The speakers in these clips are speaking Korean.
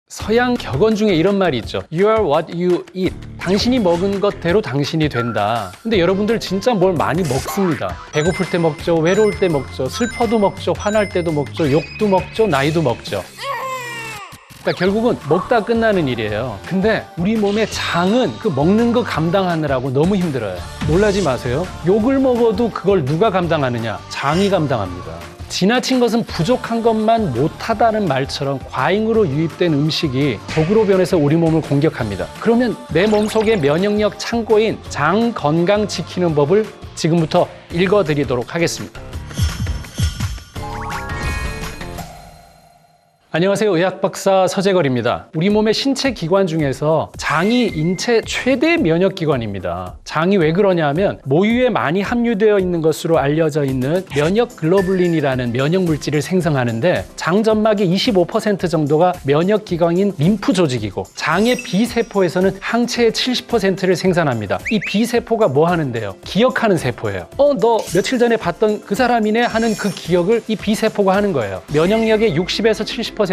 서양 격언 중에 이런 말이 있죠. You are what you eat. 당신이 먹은 것대로 당신이 된다. 근데 여러분들 진짜 뭘 많이 먹습니다. 배고플 때 먹죠, 외로울 때 먹죠, 슬퍼도 먹죠, 화날 때도 먹죠, 욕도 먹죠, 나이도 먹죠. 그러니까 결국은 먹다 끝나는 일이에요. 근데 우리 몸의 장은 그 먹는 거 감당하느라고 너무 힘들어요. 놀라지 마세요. 욕을 먹어도 그걸 누가 감당하느냐? 장이 감당합니다. 지나친 것은 부족한 것만 못하다는 말처럼 과잉으로 유입된 음식이 독으로 변해서 우리 몸을 공격합니다. 그러면 내 몸속의 면역력 창고인 장 건강 지키는 법을 지금부터 읽어드리도록 하겠습니다. 안녕하세요. 의학박사 서재걸입니다. 우리 몸의 신체 기관 중에서 장이 인체 최대 면역기관입니다. 장이 왜 그러냐 하면 모유에 많이 함유되어 있는 것으로 알려져 있는 면역글로불린이라는 면역물질을 생성하는데 장 점막의 25% 정도가 면역기관인 림프 조직이고 장의 B세포에서는 항체의 70%를 생산합니다. 이 B세포가 뭐 하는데요? 기억하는 세포예요. 너 며칠 전에 봤던 그 사람이네 하는 그 기억을 이 B세포가 하는 거예요. 면역력의 60에서 70%가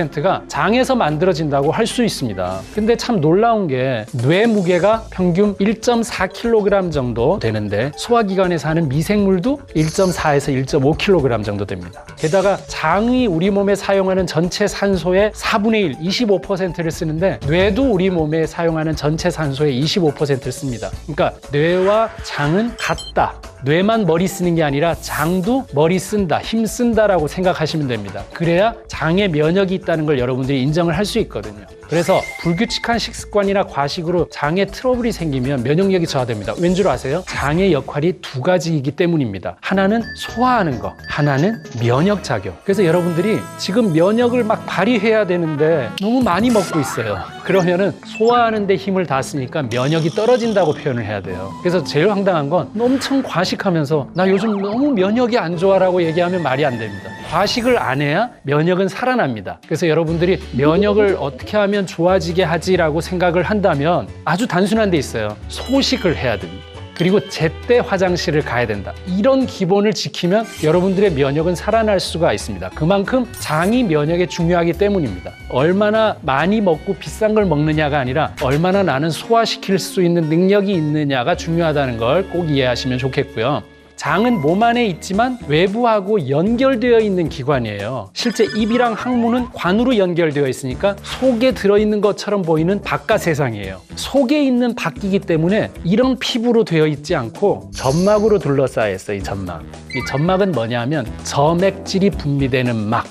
장에서 만들어진다고 할 수 있습니다. 근데 참 놀라운 게 뇌 무게가 평균 1.4kg 정도 되는데 소화기관에서 하는 미생물도 1.4에서 1.5kg 정도 됩니다. 게다가 장이 우리 몸에 사용하는 전체 산소의 4분의 1, 25%를 쓰는데 뇌도 우리 몸에 사용하는 전체 산소의 25%를 씁니다. 그러니까 뇌와 장은 같다. 뇌만 머리 쓰는 게 아니라 장도 머리 쓴다, 힘 쓴다라고 생각하시면 됩니다. 그래야 장에 면역이 있다는 걸 여러분들이 인정을 할 수 있거든요. 그래서 불규칙한 식습관이나 과식으로 장에 트러블이 생기면 면역력이 저하됩니다. 왠 줄 아세요? 장의 역할이 두 가지이기 때문입니다. 하나는 소화하는 거, 하나는 면역작용. 그래서 여러분들이 지금 면역을 막 발휘해야 되는데 너무 많이 먹고 있어요. 그러면은 소화하는 데 힘을 다 쓰니까 면역이 떨어진다고 표현을 해야 돼요. 그래서 제일 황당한 건 엄청 과식하면서 나 요즘 너무 면역이 안 좋아라고 얘기하면 말이 안 됩니다. 과식을 안 해야 면역은 살아납니다. 그래서 여러분들이 면역을 어떻게 하면 좋아지게 하지라고 생각을 한다면 아주 단순한 데 있어요. 소식을 해야 됩니다. 그리고 제때 화장실을 가야 된다. 이런 기본을 지키면 여러분들의 면역은 살아날 수가 있습니다. 그만큼 장이 면역에 중요하기 때문입니다. 얼마나 많이 먹고 비싼 걸 먹느냐가 아니라 얼마나 나는 소화시킬 수 있는 능력이 있느냐가 중요하다는 걸 꼭 이해하시면 좋겠고요. 장은 몸 안에 있지만 외부하고 연결되어 있는 기관이에요. 실제 입이랑 항문은 관으로 연결되어 있으니까 속에 들어있는 것처럼 보이는 바깥 세상이에요. 속에 있는 밖이기 때문에 이런 피부로 되어 있지 않고 점막으로 둘러싸여 있어요. 이 점막. 이 점막은 뭐냐면 점액질이 분비되는 막.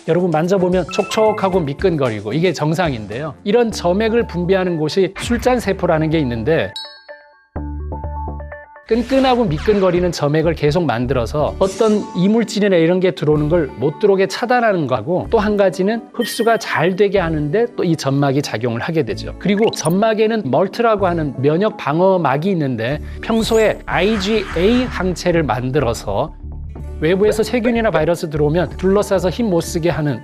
여러분 만져보면 촉촉하고 미끈거리고 이게 정상인데요. 이런 점액을 분비하는 곳이 술잔세포라는 게 있는데 끈끈하고 미끈거리는 점액을 계속 만들어서 어떤 이물질이나 이런 게 들어오는 걸 못 들어오게 차단하는 거하고 또 한 가지는 흡수가 잘 되게 하는데 또 이 점막이 작용을 하게 되죠. 그리고 점막에는 멀트라고 하는 면역 방어막이 있는데 평소에 IgA 항체를 만들어서 외부에서 세균이나 바이러스 들어오면 둘러싸서 힘 못 쓰게 하는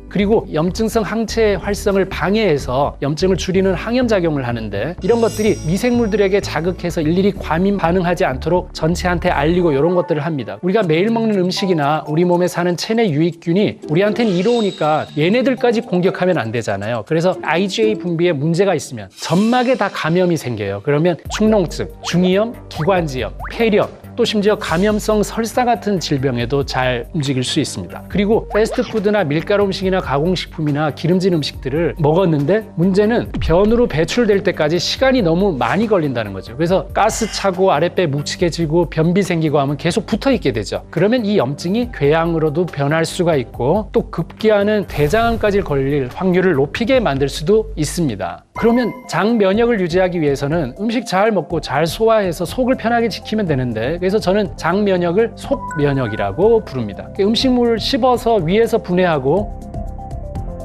그리고 염증성 항체의 활성을 방해해서 염증을 줄이는 항염작용을 하는데 이런 것들이 미생물들에게 자극해서 일일이 과민 반응하지 않도록 전체한테 알리고 이런 것들을 합니다. 우리가 매일 먹는 음식이나 우리 몸에 사는 체내 유익균이 우리한테는 이로우니까 얘네들까지 공격하면 안 되잖아요. 그래서 IgA 분비에 문제가 있으면 점막에 다 감염이 생겨요. 그러면 축농증, 중이염, 기관지염, 폐렴, 또 심지어 감염성 설사 같은 질병에도 잘 움직일 수 있습니다. 그리고 패스트푸드나 밀가루 음식이나 가공식품이나 기름진 음식들을 먹었는데 문제는 변으로 배출될 때까지 시간이 너무 많이 걸린다는 거죠. 그래서 가스 차고 아랫배 묵직해지고 변비 생기고 하면 계속 붙어 있게 되죠. 그러면 이 염증이 궤양으로도 변할 수가 있고 또 급기야는 대장암까지 걸릴 확률을 높이게 만들 수도 있습니다. 그러면 장 면역을 유지하기 위해서는 음식 잘 먹고 잘 소화해서 속을 편하게 지키면 되는데 그래서 저는 장 면역을 속 면역이라고 부릅니다. 음식물을 씹어서 위에서 분해하고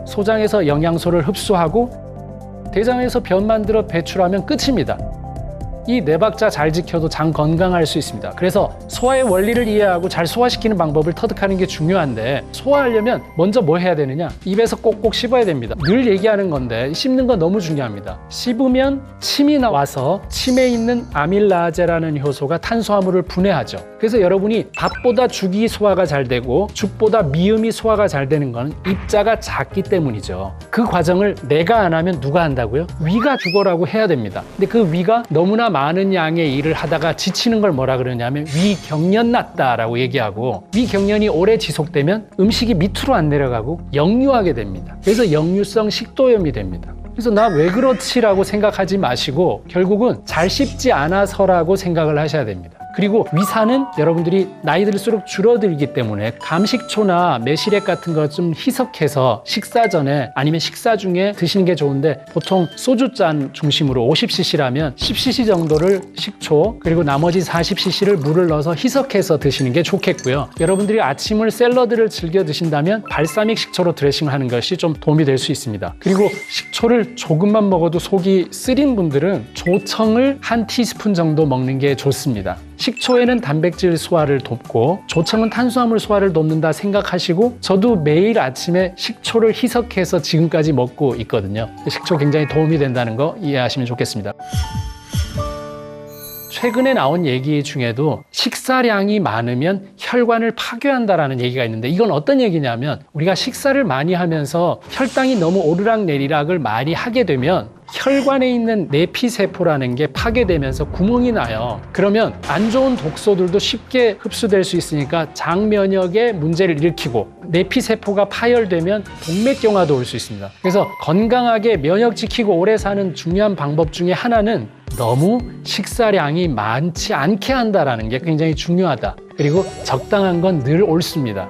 소장에서 영양소를 흡수하고 대장에서 변 만들어 배출하면 끝입니다. 이 네 박자 잘 지켜도 장 건강할 수 있습니다. 그래서 소화의 원리를 이해하고 잘 소화시키는 방법을 터득하는 게 중요한데, 소화하려면 먼저 뭐 해야 되느냐? 입에서 꼭꼭 씹어야 됩니다. 늘 얘기하는 건데 씹는 건 너무 중요합니다. 씹으면 침이 나와서 침에 있는 아밀라제라는 효소가 탄수화물을 분해하죠. 그래서 여러분이 밥보다 죽이 소화가 잘 되고 죽보다 미음이 소화가 잘 되는 건 입자가 작기 때문이죠. 그 과정을 내가 안 하면 누가 한다고요? 위가 죽어라고 해야 됩니다. 근데 그 위가 너무나 많은 양의 일을 하다가 지치는 걸 뭐라 그러냐면 위경련 났다라고 얘기하고, 위경련이 오래 지속되면 음식이 밑으로 안 내려가고 역류하게 됩니다. 그래서 역류성 식도염이 됩니다. 그래서 나 왜 그렇지라고 생각하지 마시고 결국은 잘 씹지 않아서라고 생각을 하셔야 됩니다. 그리고 위산은 여러분들이 나이 들수록 줄어들기 때문에 감식초나 매실액 같은 거 좀 희석해서 식사 전에 아니면 식사 중에 드시는 게 좋은데, 보통 소주잔 중심으로 50cc라면 10cc 정도를 식초, 그리고 나머지 40cc를 물을 넣어서 희석해서 드시는 게 좋겠고요. 여러분들이 아침을 샐러드를 즐겨 드신다면 발사믹 식초로 드레싱을 하는 것이 좀 도움이 될 수 있습니다. 그리고 식초를 조금만 먹어도 속이 쓰린 분들은 조청을 한 티스푼 정도 먹는 게 좋습니다. 식초에는 단백질 소화를 돕고 조청은 탄수화물 소화를 돕는다 생각하시고, 저도 매일 아침에 식초를 희석해서 지금까지 먹고 있거든요. 식초 굉장히 도움이 된다는 거 이해하시면 좋겠습니다. 최근에 나온 얘기 중에도 식사량이 많으면 혈관을 파괴한다라는 얘기가 있는데, 이건 어떤 얘기냐면 우리가 식사를 많이 하면서 혈당이 너무 오르락내리락을 많이 하게 되면 혈관에 있는 내피세포라는 게 파괴되면서 구멍이 나요. 그러면 안 좋은 독소들도 쉽게 흡수될 수 있으니까 장 면역에 문제를 일으키고, 내피세포가 파열되면 동맥경화도 올 수 있습니다. 그래서 건강하게 면역 지키고 오래 사는 중요한 방법 중에 하나는 너무 식사량이 많지 않게 한다라는 게 굉장히 중요하다. 그리고 적당한 건 늘 옳습니다.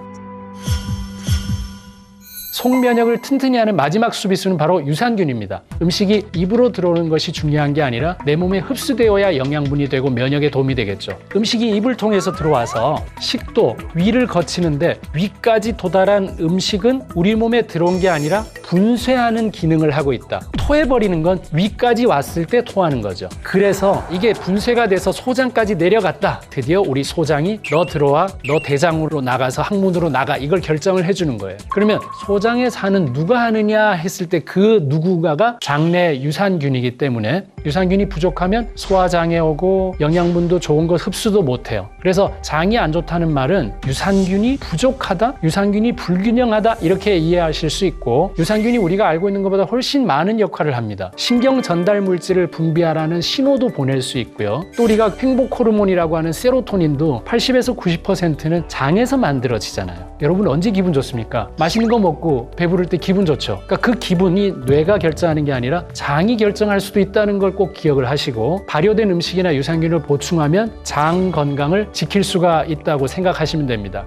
속면역을 튼튼히 하는 마지막 수비수는 바로 유산균입니다. 음식이 입으로 들어오는 것이 중요한 게 아니라 내 몸에 흡수되어야 영양분이 되고 면역에 도움이 되겠죠. 음식이 입을 통해서 들어와서 식도, 위를 거치는데 위까지 도달한 음식은 우리 몸에 들어온 게 아니라 분쇄하는 기능을 하고 있다. 토해버리는 건 위까지 왔을 때 토하는 거죠. 그래서 이게 분쇄가 돼서 소장까지 내려갔다. 드디어 우리 소장이 너 들어와, 너 대장으로 나가서 항문으로 나가, 이걸 결정을 해주는 거예요. 그러면 소장에 사는 누가 하느냐 했을 때 그 누군가가 장내 유산균이기 때문에, 유산균이 부족하면 소화장애 오고 영양분도 좋은 것 흡수도 못해요. 그래서 장이 안 좋다는 말은 유산균이 부족하다, 유산균이 불균형하다, 이렇게 이해하실 수 있고, 유산균이 우리가 알고 있는 것보다 훨씬 많은 역할을 합니다. 신경 전달 물질을 분비하라는 신호도 보낼 수 있고요. 또 우리가 행복 호르몬이라고 하는 세로토닌도 80에서 90%는 장에서 만들어지잖아요. 여러분 언제 기분 좋습니까? 맛있는 거 먹고 배부를 때 기분 좋죠. 그러니까 그 기분이 뇌가 결정하는 게 아니라 장이 결정할 수도 있다는 걸 꼭 기억을 하시고, 발효된 음식이나 유산균을 보충하면 장 건강을 지킬 수가 있다고 생각하시면 됩니다.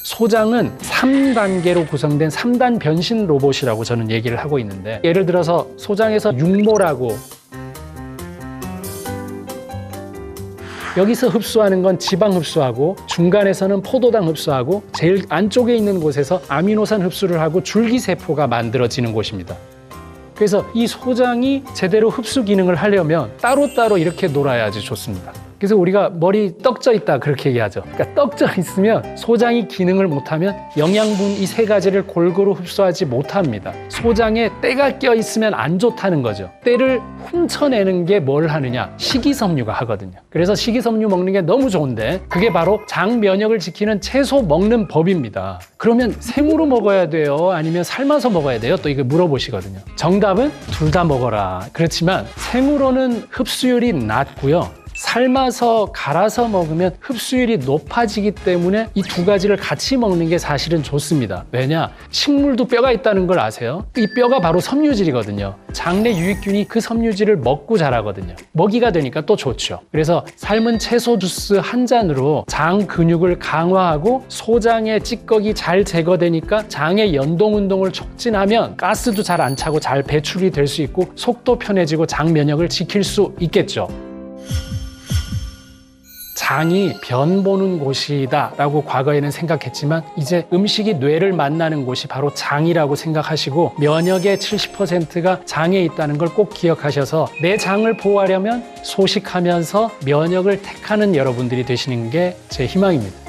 소장은 3단계로 구성된 3단 변신 로봇이라고 저는 얘기를 하고 있는데, 예를 들어서 소장에서 육모라고, 여기서 흡수하는 건 지방 흡수하고, 중간에서는 포도당 흡수하고, 제일 안쪽에 있는 곳에서 아미노산 흡수를 하고 줄기세포가 만들어지는 곳입니다. 그래서 이 소장이 제대로 흡수 기능을 하려면 따로따로 이렇게 놀아야지 좋습니다. 그래서 우리가 머리 떡져 있다 그렇게 얘기하죠. 그러니까 떡져 있으면 소장이 기능을 못하면 영양분 이 세 가지를 골고루 흡수하지 못합니다. 소장에 때가 껴 있으면 안 좋다는 거죠. 때를 훔쳐내는 게 뭘 하느냐? 식이섬유가 하거든요. 그래서 식이섬유 먹는 게 너무 좋은데, 그게 바로 장 면역을 지키는 채소 먹는 법입니다. 그러면 생으로 먹어야 돼요? 아니면 삶아서 먹어야 돼요? 또 이거 물어보시거든요. 정답은 둘 다 먹어라. 그렇지만 생으로는 흡수율이 낮고요. 삶아서 갈아서 먹으면 흡수율이 높아지기 때문에 이 두 가지를 같이 먹는 게 사실은 좋습니다. 왜냐? 식물도 뼈가 있다는 걸 아세요? 이 뼈가 바로 섬유질이거든요. 장내 유익균이 그 섬유질을 먹고 자라거든요. 먹이가 되니까 또 좋죠. 그래서 삶은 채소 주스 한 잔으로 장 근육을 강화하고 소장의 찌꺼기 잘 제거되니까 장의 연동 운동을 촉진하면 가스도 잘 안 차고 잘 배출이 될 수 있고 속도 편해지고 장 면역을 지킬 수 있겠죠. 장이 변 보는 곳이다 라고 과거에는 생각했지만 이제 음식이 뇌를 만나는 곳이 바로 장이라고 생각하시고 면역의 70%가 장에 있다는 걸 꼭 기억하셔서 내 장을 보호하려면 소식하면서 면역을 택하는 여러분들이 되시는 게 제 희망입니다.